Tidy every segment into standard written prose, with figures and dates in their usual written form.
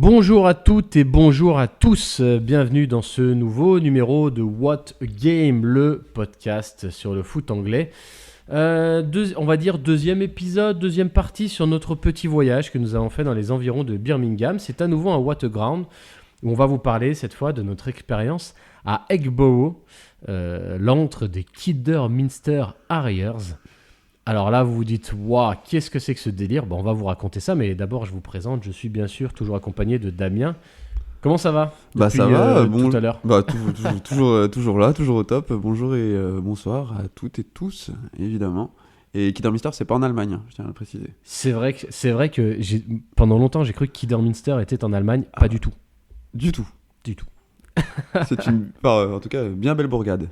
Bonjour à toutes et bonjour à tous, bienvenue dans ce nouveau numéro de What a Game, le podcast sur le foot anglais. On va dire deuxième épisode, deuxième partie sur notre petit voyage que nous avons fait dans les environs de Birmingham. C'est à nouveau un What a Ground où on va vous parler cette fois de notre expérience à Eggborough, l'antre des Kidderminster Harriers. Alors là, vous vous dites, waouh, qu'est-ce que c'est que ce délire ? Bon, on va vous raconter ça, mais d'abord, je vous présente. Je suis bien sûr toujours accompagné de Damien. Comment ça va ? Ça va, tout à l'heure. Toujours là, toujours au top. Bonjour et bonsoir à toutes et tous, évidemment. Et Kidderminster, c'est pas en Allemagne, je tiens à le préciser. C'est vrai que pendant longtemps, j'ai cru que Kidderminster était en Allemagne. Pas du tout. Du tout. C'est en tout cas, bien belle bourgade.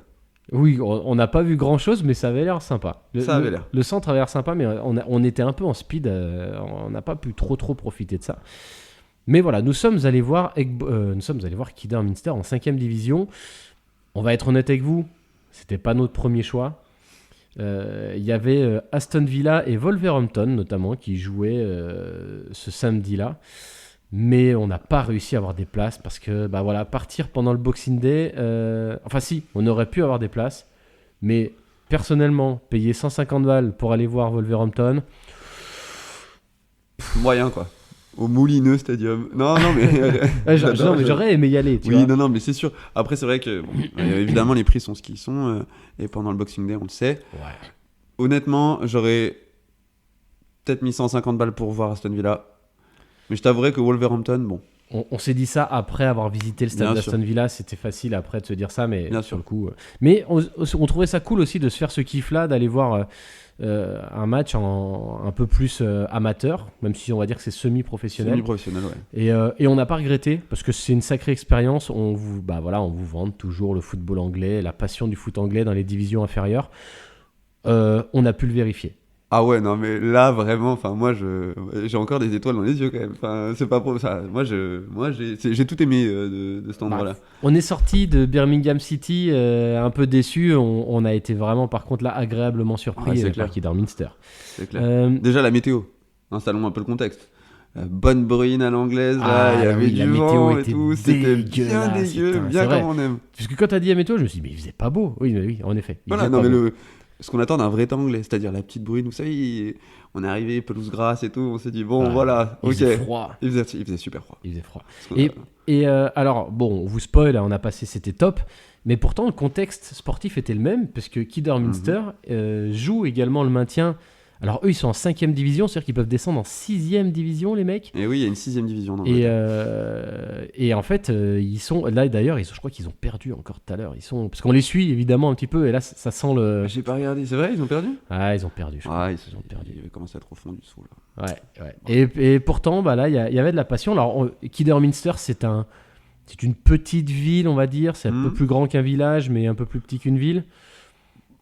Oui, on n'a pas vu grand-chose, mais ça avait l'air sympa. Ça avait l'air. Le centre avait l'air sympa, mais on était un peu en speed. On n'a pas pu trop profiter de ça. Mais voilà, nous sommes allés voir Kidderminster en 5e division. On va être honnête avec vous, c'était pas notre premier choix. Il y avait Aston Villa et Wolverhampton, notamment, qui jouaient ce samedi-là. Mais on n'a pas réussi à avoir des places parce que partir pendant le Boxing Day, on aurait pu avoir des places, mais personnellement, payer 150 balles pour aller voir Wolverhampton, moyen quoi. Au Moulineux Stadium. Non mais j'aurais aimé y aller. Non mais c'est sûr. Après c'est vrai que évidemment les prix sont ce qu'ils sont et pendant le Boxing Day on le sait. Ouais. Honnêtement, j'aurais peut-être mis 150 balles pour voir Aston Villa. Mais je t'avouerais que Wolverhampton, bon. On s'est dit ça après avoir visité le stade d'Aston Villa, c'était facile après de se dire ça, mais bien sur sûr. le coup. Mais on trouvait ça cool aussi de se faire ce kiff-là, d'aller voir un match un peu plus amateur, même si on va dire que c'est semi-professionnel. Semi-professionnel, ouais. Et on n'a pas regretté, parce que c'est une sacrée expérience. On vous vante toujours le football anglais, la passion du foot anglais dans les divisions inférieures. On a pu le vérifier. Ah ouais, non mais là vraiment, moi j'ai encore des étoiles dans les yeux quand même. C'est pas pour ça. Moi j'ai tout aimé de cet endroit-là. On est sorti de Birmingham City un peu déçu. On a été vraiment par contre là agréablement surpris par Kidderminster. C'est clair. Déjà la météo. Installons un peu le contexte. Bonne bruine à l'anglaise, il y avait du vent et tout, c'était bien dégueu, bien comme on aime. Parce que quand t'as dit la météo, je me suis dit mais il faisait pas beau. Oui, en effet. Voilà, ce qu'on attend d'un vrai temps anglais, c'est-à-dire la petite bruine, vous savez, on est arrivé, pelouse grasse et tout, on s'est dit voilà, il ok. Faisait froid. Il faisait super froid. Il faisait froid. Alors, bon, on vous spoil, on a passé, c'était top, mais pourtant le contexte sportif était le même, parce que Kidderminster joue également le maintien. Alors eux, ils sont en 5e division, c'est-à-dire qu'ils peuvent descendre en 6e division, les mecs. Et oui, il y a une 6e division. Et en fait, ils sont là d'ailleurs, je crois qu'ils ont perdu encore tout à l'heure. Parce qu'on les suit évidemment un petit peu, et là, ça sent le. J'ai pas regardé, c'est vrai, ils ont perdu ? Ah, ils ont perdu. Ils ont perdu. Ils avaient commencé à être au fond du saut là. Ouais. Et pourtant, là, il y avait de la passion. Alors, Kidderminster, c'est une petite ville, on va dire. C'est un peu plus grand qu'un village, mais un peu plus petit qu'une ville.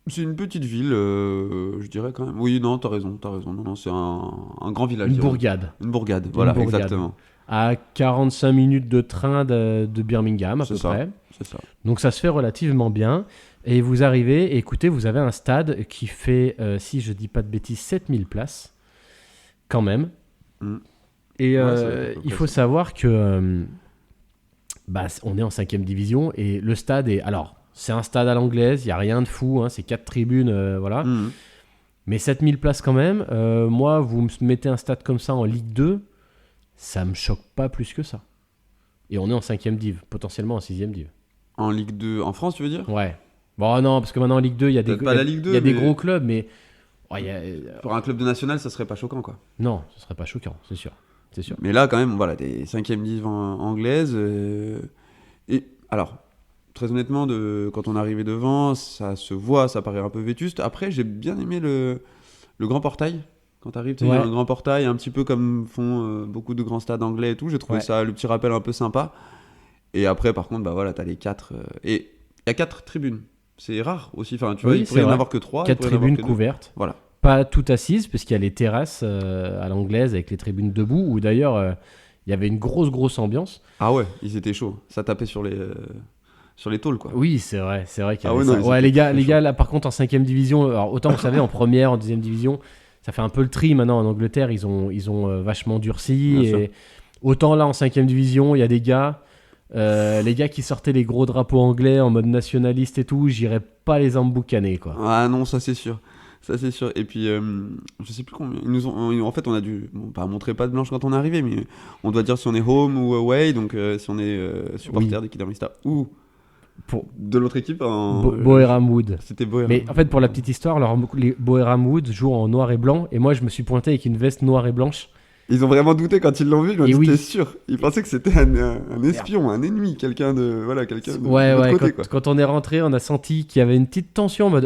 C'est une petite ville, je dirais quand même. Oui, non, t'as raison. Non, c'est un grand village. Une bourgade. Voilà, exactement. À 45 minutes de train de Birmingham, à peu près. C'est ça. Donc ça se fait relativement bien. Et vous arrivez, et écoutez, vous avez un stade qui fait, si je dis pas de bêtises, 7000 places, quand même. Et il faut savoir que on est en 5e division, et le stade est... Alors, c'est un stade à l'anglaise, il n'y a rien de fou, c'est 4 tribunes, voilà. Mais 7000 places quand même. Moi, vous me mettez un stade comme ça en Ligue 2, ça me choque pas plus que ça. Et on est en 5e div, potentiellement en 6e div. En Ligue 2, en France, tu veux dire ? Ouais. Bon, non, parce que maintenant en Ligue 2, il y a des gros clubs, mais... Pour un club de national, ça serait pas choquant, quoi. Non, ce serait pas choquant, c'est sûr. Mais là, quand même, voilà, des 5e div anglaises. Et alors... Très honnêtement, quand on est arrivé devant, ça se voit, ça paraît un peu vétuste. Après, j'ai bien aimé le grand portail. Quand tu arrives, il y a un grand portail, un petit peu comme font beaucoup de grands stades anglais et tout. J'ai trouvé ça, le petit rappel un peu sympa. Et après, par contre, t'as les 4. Et il y a 4 tribunes. C'est rare aussi. Enfin, tu vois, il pourrait y en avoir que 3. 4 tribunes couvertes. Voilà. Pas toutes assises, parce qu'il y a les terrasses à l'anglaise avec les tribunes debout, où d'ailleurs, il y avait une grosse ambiance. Ah ouais, ils étaient chauds. Ça tapait sur les tôles, quoi. Oui, c'est vrai qu'il y avait ça. Les gars, là, par contre, en 5e division, alors, autant vous savez, en première, en 2e division, ça fait un peu le tri maintenant en Angleterre, ils ont vachement durci. Autant là en 5ème division, il y a des gars, les gars qui sortaient les gros drapeaux anglais en mode nationaliste et tout, j'irais pas les emboucaner, quoi. Ah non, ça c'est sûr. Ça c'est sûr. Et puis, je sais plus combien. En fait, on a dû pas montrer patte blanche quand on est arrivé, mais on doit dire si on est home ou away. Donc, si on est supporter des Kidderminster ou de l'autre équipe. Boeram Wood. C'était Boeram. Mais en fait, pour la petite histoire, les Boeram Wood jouent en noir et blanc, et moi je me suis pointé avec une veste noire et blanche. Ils ont vraiment douté quand ils l'ont vu, mais oui. c'était sûr. Ils pensaient que c'était un espion, un ennemi, quelqu'un de l'autre côté, quoi. Quand on est rentré, on a senti qu'il y avait une petite tension en mode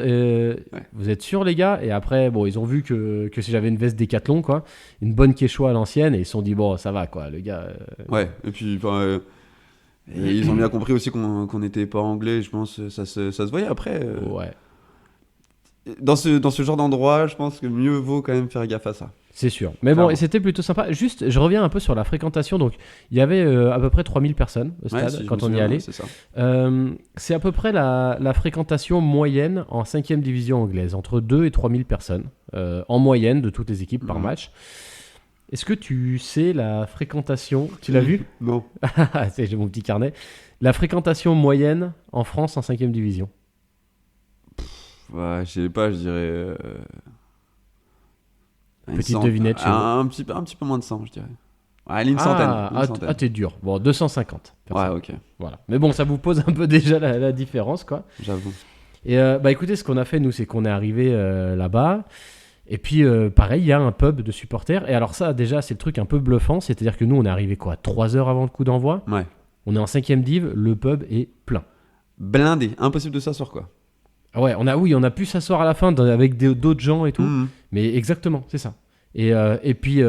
vous êtes sûrs les gars? Et après, bon, ils ont vu que si j'avais une veste Décathlon, quoi, une bonne Quechua à l'ancienne, et ils se sont dit bon, ça va, quoi, le gars. Ouais, et puis et ils ont bien compris aussi qu'on n'était pas anglais, je pense, ça se voyait après. Ouais. Dans ce genre d'endroit, je pense que mieux vaut quand même faire gaffe à ça. C'est sûr. Mais bon, et c'était plutôt sympa. Juste, je reviens un peu sur la fréquentation. Donc, il y avait à peu près 3000 personnes au stade quand on y allait. C'est ça. C'est à peu près la fréquentation moyenne en 5ème division anglaise, entre 2 et 3000 personnes en moyenne de toutes les équipes par match. Est-ce que tu sais la fréquentation? Tu l'as vu? Non. J'ai mon petit carnet. La fréquentation moyenne en France en 5ème division. Ouais, je sais pas, je dirais. Petite devinette chez un petit peu moins de 100, je dirais. Allez, une centaine. Ah, t'es dur. Bon, 250 personnes. Ouais, ok. Voilà. Mais bon, ça vous pose un peu déjà la différence, quoi. J'avoue. Et écoutez, ce qu'on a fait, nous, c'est qu'on est arrivé là-bas. Et puis, pareil, il y a un pub de supporters. Et alors ça, déjà, c'est le truc un peu bluffant. C'est-à-dire que nous, on est arrivé, 3 heures avant le coup d'envoi. Ouais. On est en 5ème div, le pub est plein. Blindé. Impossible de s'asseoir, quoi. Ouais, on a pu s'asseoir à la fin avec d'autres gens et tout. Mais exactement, c'est ça. Et puis...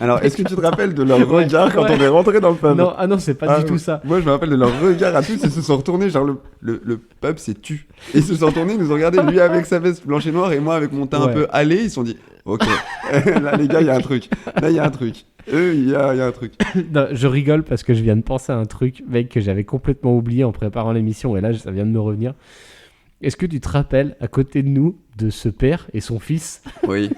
Alors, est-ce que tu te rappelles de leur regard quand on est rentré dans le pub? Non, c'est pas du tout ça. Moi, je me rappelle de leur regard à tous. Ils se sont retournés, genre le pub s'est tu. Et ils se sont retournés, ils nous ont regardé, lui avec sa veste blanche et noire et moi avec mon teint un peu allé. Ils se sont dit, ok, là les gars, il y a un truc. Là, il y a un truc. Il y a un truc. Non, je rigole parce que je viens de penser à un truc, mec, que j'avais complètement oublié en préparant l'émission. Et là, ça vient de me revenir. Est-ce que tu te rappelles, à côté de nous, de ce père et son fils? Oui.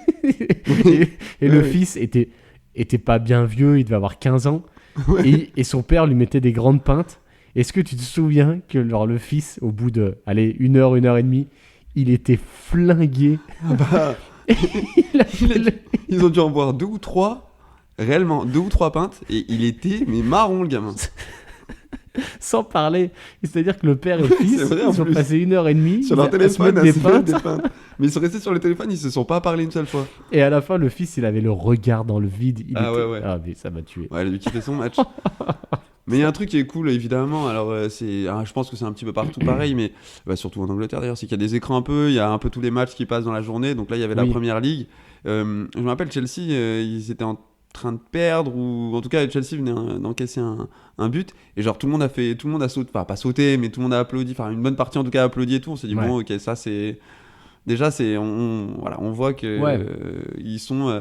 et le fils était pas bien vieux, il devait avoir 15 ans. Ouais. Et son père lui mettait des grandes pintes. Est-ce que tu te souviens que le fils, au bout de 1 heure, 1 heure et demie, il était flingué? Ils ont dû en boire 2 ou 3, réellement, 2 ou 3 pintes, et il était marron, le gamin. Sans parler, c'est-à-dire que le père et le fils, ils ont passé 1 heure et demie sur leur téléphone à se mettre des pintes. Mais ils sont restés sur le téléphone, ils se sont pas parlé une seule fois. Et à la fin, le fils, il avait le regard dans le vide. Ouais. Ah, mais ça m'a tué. Ouais, il a dû kiffer son match. Mais il y a un truc qui est cool, évidemment. Alors, je pense que c'est un petit peu partout pareil, mais surtout en Angleterre d'ailleurs, c'est qu'il y a des écrans un peu, il y a un peu tous les matchs qui passent dans la journée. Donc là, il y avait la Première Ligue. Je me rappelle, Chelsea, ils étaient en train de perdre, ou en tout cas Chelsea venait d'encaisser un but, et genre tout le monde a sauté, enfin pas sauté, mais tout le monde a applaudi, enfin une bonne partie en tout cas a applaudi et tout. On s'est dit bon, ok, ça c'est déjà, on voit que ils sont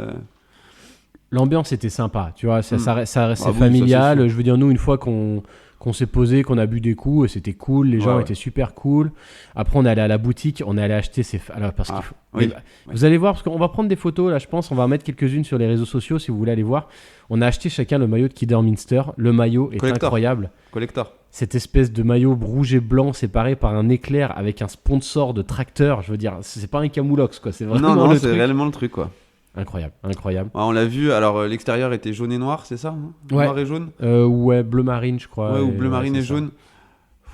l'ambiance était sympa, tu vois, ça restait oui, familial. ça, je veux dire, nous, une fois qu'on s'est posé, qu'on a bu des coups, c'était cool, les gens étaient super cool. Après, on est allé à la boutique, on est allé acheter parce qu'il faut... Vous allez voir, parce qu'on va prendre des photos, là, je pense, on va en mettre quelques-unes sur les réseaux sociaux, si vous voulez aller voir. On a acheté chacun le maillot de Kidderminster. Le maillot est incroyable. Collector. Cette espèce de maillot rouge et blanc séparé par un éclair avec un sponsor de tracteur, je veux dire, c'est pas un camoulox, quoi, c'est vraiment non, le c'est truc. réellement le truc, quoi. Incroyable. Ouais, on l'a vu, alors l'extérieur était jaune et noir, c'est ça, noir et jaune. Ouais, bleu marine, je crois. Ouais, ou bleu marine et jaune.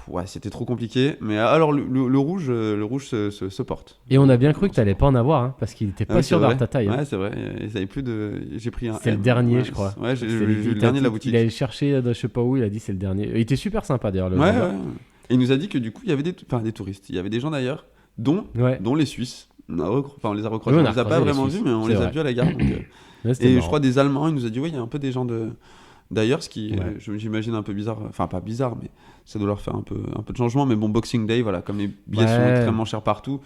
Ouais, c'était trop compliqué. Mais alors, le rouge se porte. Et on a bien cru que t'allais pas en avoir, hein, parce qu'il était pas sûr d'avoir ta taille. Ouais, hein. c'est vrai. Ils avaient plus de. J'ai pris un. C'est le dernier, je crois. Ouais, j'ai le dernier de la boutique. Il allait chercher, je sais pas où, il a dit c'est le dernier. Il était super sympa d'ailleurs. Ouais. Et il nous a dit que du coup, il y avait des touristes. Il y a des gens d'ailleurs, dont les Suisses. On les a recroisés. On les a pas vraiment vus, mais on les a vus à la gare. Donc, et je crois des Allemands. Il nous a dit il y a un peu des gens d'ailleurs, ce qui j'imagine un peu bizarre, enfin pas bizarre, mais ça doit leur faire un peu de changement. Mais bon, Boxing Day, voilà, comme les billets sont extrêmement chers partout,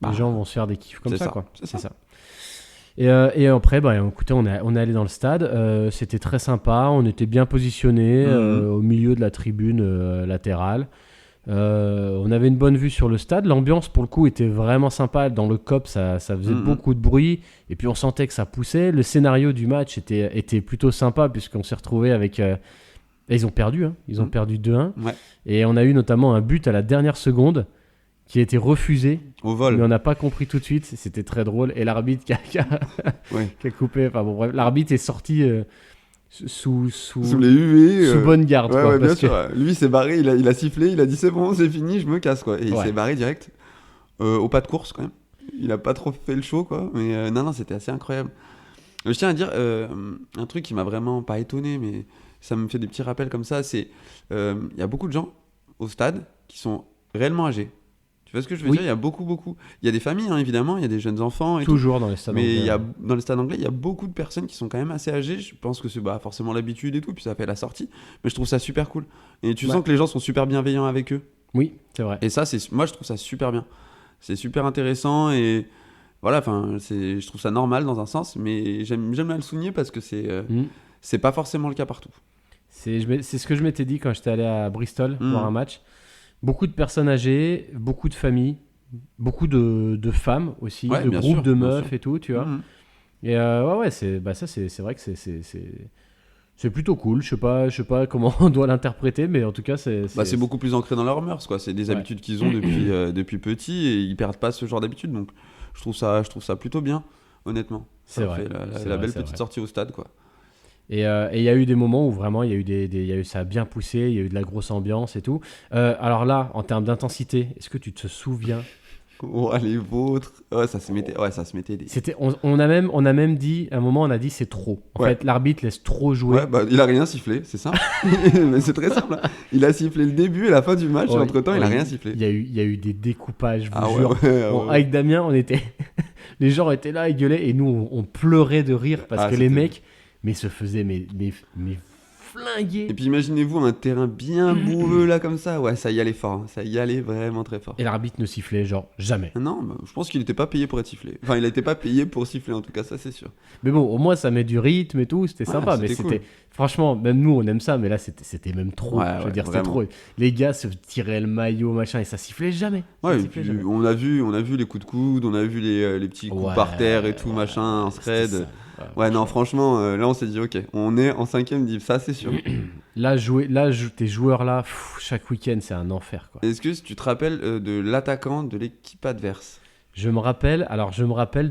les gens vont se faire des kiffs comme ça, quoi. C'est ça. Et après, écoutez, on est allé dans le stade, c'était très sympa, on était bien positionnés au milieu de la tribune latérale. On avait une bonne vue sur le stade. L'ambiance, pour le coup, était vraiment sympa. Dans le COP, ça faisait beaucoup de bruit. Et puis, on sentait que ça poussait. Le scénario du match était plutôt sympa, puisqu'on s'est retrouvé avec... ils ont perdu. Hein. Ils ont perdu 2-1. Ouais. Et on a eu notamment un but à la dernière seconde qui a été refusé. Au vol. Mais on n'a pas compris tout de suite. C'était très drôle. Et l'arbitre qui a coupé... Enfin bon, bref. L'arbitre est sorti... Sous les UV. Sous bonne garde. Ouais, quoi, ouais, bien parce sûr. que... Lui, il s'est barré, il a sifflé, il a dit c'est bon, c'est fini, je me casse, quoi. Et il s'est barré direct. Au pas de course, quand même. Il a pas trop fait le show, quoi. Mais non, c'était assez incroyable. Je tiens à dire un truc qui m'a vraiment pas étonné, mais ça me fait des petits rappels comme ça. C'est il y a beaucoup de gens au stade qui sont réellement âgés. Tu vois ce que je veux dire ? Il y a beaucoup. Il y a des familles, hein, évidemment, il y a des jeunes enfants. Et toujours dans les stades anglais. Mais dans les stades anglais, il y a beaucoup de personnes qui sont quand même assez âgées. Je pense que c'est forcément l'habitude et tout, puis ça fait la sortie. Mais je trouve ça super cool. Et tu sens que les gens sont super bienveillants avec eux. Oui, c'est vrai. Et ça, moi, je trouve ça super bien. C'est super intéressant et voilà, je trouve ça normal dans un sens, mais j'aime bien le souligner parce que c'est pas forcément le cas partout. C'est ce que je m'étais dit quand j'étais allé à Bristol voir un match. Beaucoup de personnes âgées, beaucoup de familles, beaucoup de femmes aussi, de groupes de meufs et tout, tu vois. Et c'est vrai que c'est plutôt cool. Je sais pas comment on doit l'interpréter, mais en tout cas, c'est beaucoup plus ancré dans leurs mœurs, quoi. C'est des habitudes qu'ils ont depuis petit et ils perdent pas ce genre d'habitude. Donc, je trouve ça plutôt bien, honnêtement. C'est vrai. La belle petite sortie au stade, quoi. Et il y a eu des moments où vraiment ça a bien poussé, il y a eu de la grosse ambiance et tout. Alors là, en termes d'intensité, est-ce que tu te souviens ? Oh, les vôtres. Ouais, ça se mettait des... On a même dit, à un moment, on a dit c'est trop. En fait, l'arbitre laisse trop jouer. Ouais, il a rien sifflé, c'est simple. Mais c'est très simple. Il a sifflé le début et la fin du match, et entre-temps, il a rien sifflé. Il y a eu des découpages, je vous jure. Avec Damien, on était... les gens étaient là, ils gueulaient, et nous, on pleurait de rire, parce que les mecs... Mais se faisait mais flinguer. Et puis imaginez-vous un terrain bien boueux là comme ça. Ouais, ça y allait fort. Hein. Ça y allait vraiment très fort. Et l'arbitre ne sifflait genre jamais. Non, je pense qu'il n'était pas payé pour être sifflé. Enfin, il n'était pas payé pour siffler en tout cas, ça c'est sûr. Mais bon, au moins ça met du rythme et tout. C'était sympa. Mais cool. Franchement, même nous on aime ça. Mais là c'était même trop. Je veux dire, c'était trop. Les gars se tiraient le maillot, machin, et ça sifflait jamais. Ouais, et puis jamais. on a vu les coups de coude, on a vu les petits coups par terre et tout, machin, en scred. Ouais, non, franchement, là on s'est dit, ok, on est en 5ème div, ça c'est sûr. Là, tes joueurs là, chaque week-end c'est un enfer, quoi. Est-ce que tu te rappelles de l'attaquant de l'équipe adverse ? Je me rappelle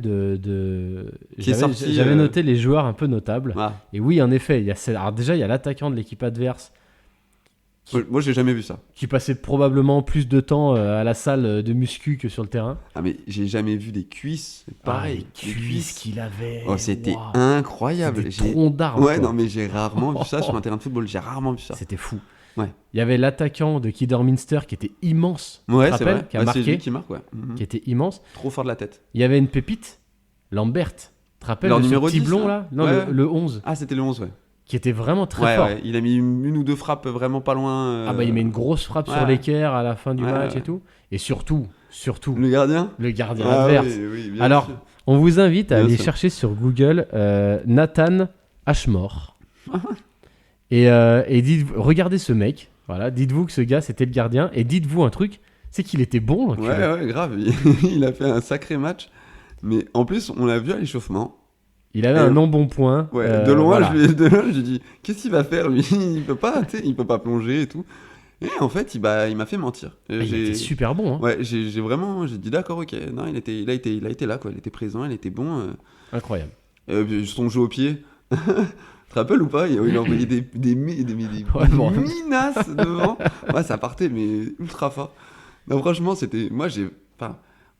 de... J'avais noté les joueurs un peu notables. Ah. Et oui, en effet, il y a l'attaquant de l'équipe adverse. Moi, j'ai jamais vu ça. Qui passait probablement plus de temps à la salle de muscu que sur le terrain. Ah, mais j'ai jamais vu des cuisses. Pareil. Les cuisses qu'il avait. Oh, c'était incroyable. C'était tronc d'arbre. Ouais, non, mais j'ai rarement vu ça sur un terrain de football. J'ai rarement vu ça. C'était fou. Ouais. Il y avait l'attaquant de Kidderminster qui était immense. Ouais, c'est vrai. Qui a marqué. C'est lui qui marque, ouais. Qui était immense. Trop fort de la tête. Il y avait une pépite, Lambert. Tu te rappelles le numéro petit 10, blond là ? Non, le 11. Ah, c'était le 11, ouais. Qui était vraiment très fort. Ouais. Il a mis une ou deux frappes vraiment pas loin. Il met une grosse frappe sur l'équerre à la fin du match et tout. Et surtout. Le gardien adverse. Oui, bien Alors, sûr. on vous invite à aller chercher sur Google Nathan Ashmore. et regardez ce mec. Voilà, dites-vous que ce gars c'était le gardien. Et dites-vous un truc, c'est qu'il était bon. Ouais, grave. Il a fait un sacré match. Mais en plus, on l'a vu à l'échauffement. Il avait un non-bon-point. Ouais, de loin, je lui ai dit, qu'est-ce qu'il va faire lui ? Il peut pas plonger et tout. Et en fait, il m'a fait mentir. Il était super bon. Hein. Ouais, j'ai dit d'accord, ok. Non, il a été là, quoi. Il était présent, il était bon. Incroyable. Son jeu au pied. Tu te rappelles ou pas ? Il a envoyé des minasses devant. Ouais, ça partait, mais ultra fort. Non, franchement,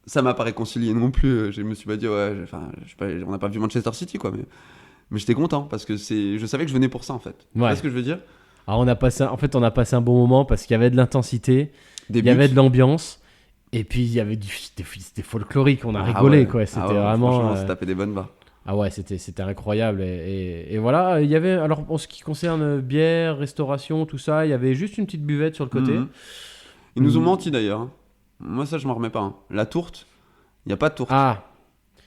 ça m'a pas réconcilié non plus. Je me suis pas dit, on n'a pas vu Manchester City, quoi. Mais j'étais content parce que je savais que je venais pour ça, en fait. Tu vois ce que je veux dire ? Alors on a passé un bon moment parce qu'il y avait de l'intensité, il y avait de l'ambiance, et puis il y avait c'était folklorique, on a rigolé, quoi. C'était vraiment. Franchement, on s'est tapé des bonnes barres. Ah ouais, c'était incroyable. Et voilà, il y avait, alors en ce qui concerne bière, restauration, tout ça, il y avait juste une petite buvette sur le côté. Ils nous ont menti d'ailleurs. Moi, ça, je m'en remets pas. Hein. La tourte, il n'y a pas de tourte. Ah.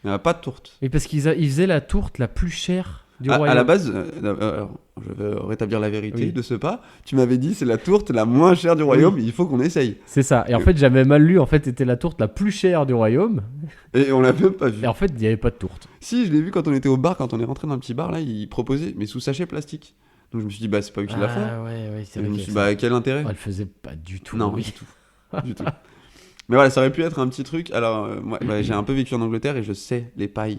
Il n'y a pas de tourte. Et parce qu'ils faisaient la tourte la plus chère du royaume. À la base, je veux rétablir la vérité Oui. de ce pas. Tu m'avais dit c'est la tourte la moins chère du royaume, il faut qu'on essaye. C'est ça. Et en fait, j'avais mal lu. En fait, c'était la tourte la plus chère du royaume. Et on l'a même pas vu. Et en fait, il n'y avait pas de tourte. Si, je l'ai vu quand on était au bar, quand on est rentré dans le petit bar, là, ils proposaient, mais sous sachet plastique. Donc je me suis dit, bah c'est pas eux qui la font. Ouais, c'est Et je vrai. me que suis dit, ça- bah quel intérêt? Elle faisait pas du tout. Non, oui. du tout. Du tout. Mais voilà, ça aurait pu être un petit truc. Alors, moi, bah, j'ai un peu vécu en Angleterre et je sais les pailles.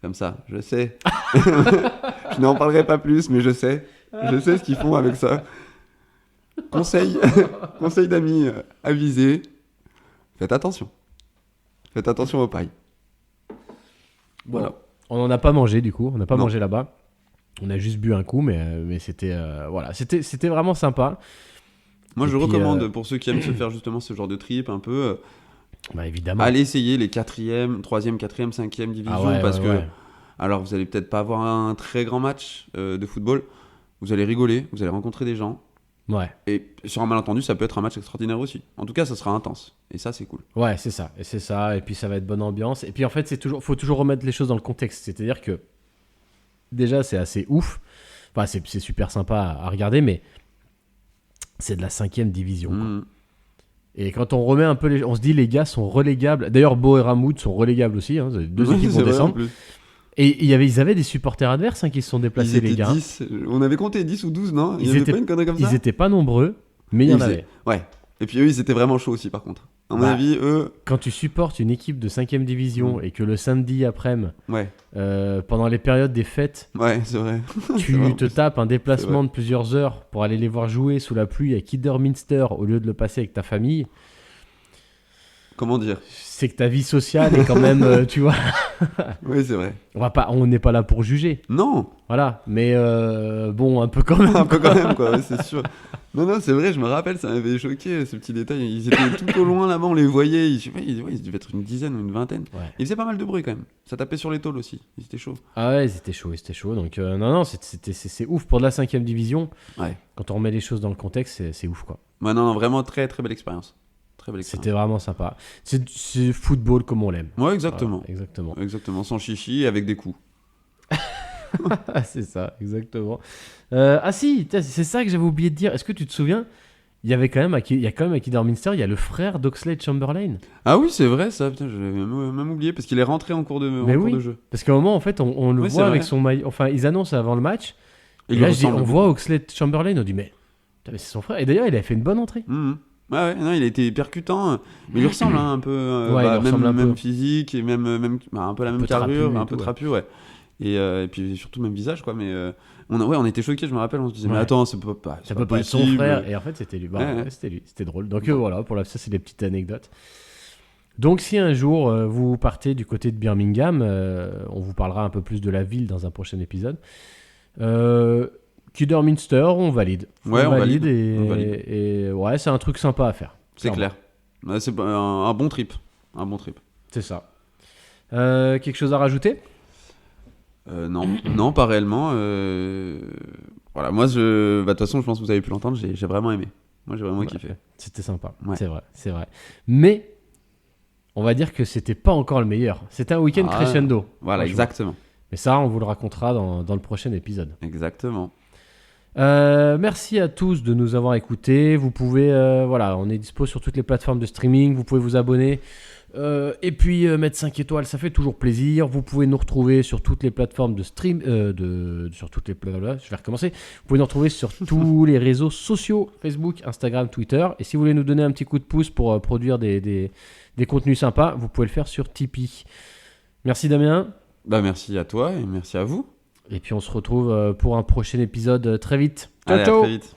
Comme ça, je sais. Je n'en parlerai pas plus, mais je sais. Je sais ce qu'ils font avec ça. Conseil, conseil d'amis avisés. Faites attention. Faites attention aux pailles. Bon, Voilà. on n'en a pas mangé du coup. On n'a pas Non. mangé là-bas. On a juste bu un coup, mais c'était voilà, c'était vraiment sympa. Moi, Et je puis, recommande pour ceux qui aiment se faire justement ce genre de trip un peu, Bah évidemment. allez essayer les 4e, 3e, 4e, 5e divisions Ah ouais, parce ouais, que ouais. alors vous allez peut-être pas avoir un très grand match de football, vous allez rigoler, vous allez rencontrer des gens Ouais, et sur un malentendu ça peut être un match extraordinaire aussi. En tout cas ça sera intense et ça c'est cool. ouais, c'est ça. Et c'est ça. Et puis ça va être bonne ambiance. Et puis en fait, faut toujours remettre les choses dans le contexte. C'est-à-dire que déjà, c'est assez ouf. Enfin, c'est super sympa à regarder, mais c'est de la 5e division, quoi. Mmh. Et quand on remet un peu on se dit les gars sont relégables. D'ailleurs, Beau et Ramoud sont relégables aussi. Hein. Deux Oui, équipes c'est vont vrai, en descendre. plus. Et ils avaient des supporters adverses qui se sont déplacés, Ils les étaient gars. 10, on avait compté 10 ou 12 non? Il Ils y avait étaient- pas une connerie comme ça? Ils étaient pas nombreux, mais il y en Ils avait. Ouais. Et puis eux ils étaient vraiment chauds aussi par contre. À mon Bah, avis eux Quand tu supportes une équipe de 5e division et que le samedi après-midi, ouais, pendant les périodes des fêtes, c'est vrai. tu vrai, en te plus. tapes un C'est déplacement vrai. de plusieurs heures pour aller les voir jouer sous la pluie à Kidderminster au lieu de le passer avec ta famille, Comment dire? c'est que ta vie sociale est quand même, tu vois, Oui, c'est vrai. on n'est pas là pour juger, Non, voilà, mais bon, un peu quand même. un peu quand même, quoi, ouais, c'est sûr. Non, c'est vrai, je me rappelle, ça m'avait choqué, ce petit détail. Ils étaient tout au loin là-bas, on les voyait. Ils devaient être une dizaine ou une vingtaine. Ouais. Ils faisaient pas mal de bruit quand même. Ça tapait sur les tôles aussi. Ils étaient chauds. Ah ouais, c'était chaud, donc non, c'est ouf pour de la 5e division. Ouais. Quand on remet les choses dans le contexte, c'est ouf, quoi. Ouais, non, vraiment très très belle expérience. Très belle expérience. C'était vraiment sympa. C'est football comme on l'aime. Ouais, exactement. Voilà, exactement. Exactement, sans chichi, avec des coups. C'est ça, exactement. Ah si, tiens, c'est ça que j'avais oublié de dire. Est-ce que tu te souviens, il y a quand même à Kidderminster, il y a le frère d'Oxlade Chamberlain. Ah oui, c'est vrai ça, putain, je l'avais même oublié parce qu'il est rentré en cours de, Mais oui. de jeu. Parce qu'à un moment, en fait, on le Ouais, c'est voit avec vrai. son maillot. Enfin, ils annoncent avant le match. Et Il là, lui je dis, ressemble on beaucoup. voit Oxlade Chamberlain. On dit, mais, putain, mais c'est son frère. Et d'ailleurs, il a fait une bonne entrée. Mhm. Ouais, non, il a été percutant, mais il lui ressemble un peu, Ouais, il lui même, ressemble un peu. même physique et même un peu la Un même peu carrure, trapu et un peu tout, ouais. trapu, ouais. Et puis surtout même visage, quoi. Mais on était choqués, je me rappelle, on se disait, mais Ouais. attends, ça peut pas, Ça c'est peut pas être son possible. frère. Et en fait, c'était lui. Bah, Ouais, ouais. ouais, c'était lui. C'était drôle. Donc voilà, ça, c'est des petites anecdotes. Donc si un jour vous partez du côté de Birmingham, on vous parlera un peu plus de la ville dans un prochain épisode. Kidderminster, on valide. Ouais, on valide. Et, On valide. et ouais, c'est un truc sympa à faire. C'est clairement. clair. Ouais, c'est un bon trip, un bon trip. C'est ça. Quelque chose à rajouter? Non, pas réellement. Voilà, moi, de toute façon, je pense que vous avez pu l'entendre, j'ai vraiment aimé. Moi, j'ai vraiment Ouais, kiffé. C'était sympa. Ouais. C'est vrai. Mais on va dire que c'était pas encore le meilleur. C'était un week-end Ah, crescendo. Voilà, franchement. exactement. Mais ça, on vous le racontera dans le prochain épisode. Exactement. Merci à tous de nous avoir écoutés. Vous pouvez, voilà, on est dispo sur toutes les plateformes de streaming. Vous pouvez vous abonner et puis mettre 5 étoiles, ça fait toujours plaisir. Vous pouvez nous retrouver sur toutes les plateformes de stream, sur toutes les je vais recommencer. Vous pouvez nous retrouver sur tous les réseaux sociaux, Facebook, Instagram, Twitter. Et si vous voulez nous donner un petit coup de pouce pour produire des contenus sympas, vous pouvez le faire sur Tipeee. Merci Damien. Bah, merci à toi et merci à vous. Et puis on se retrouve pour un prochain épisode très vite. Ciao, Allez, à ciao. très vite.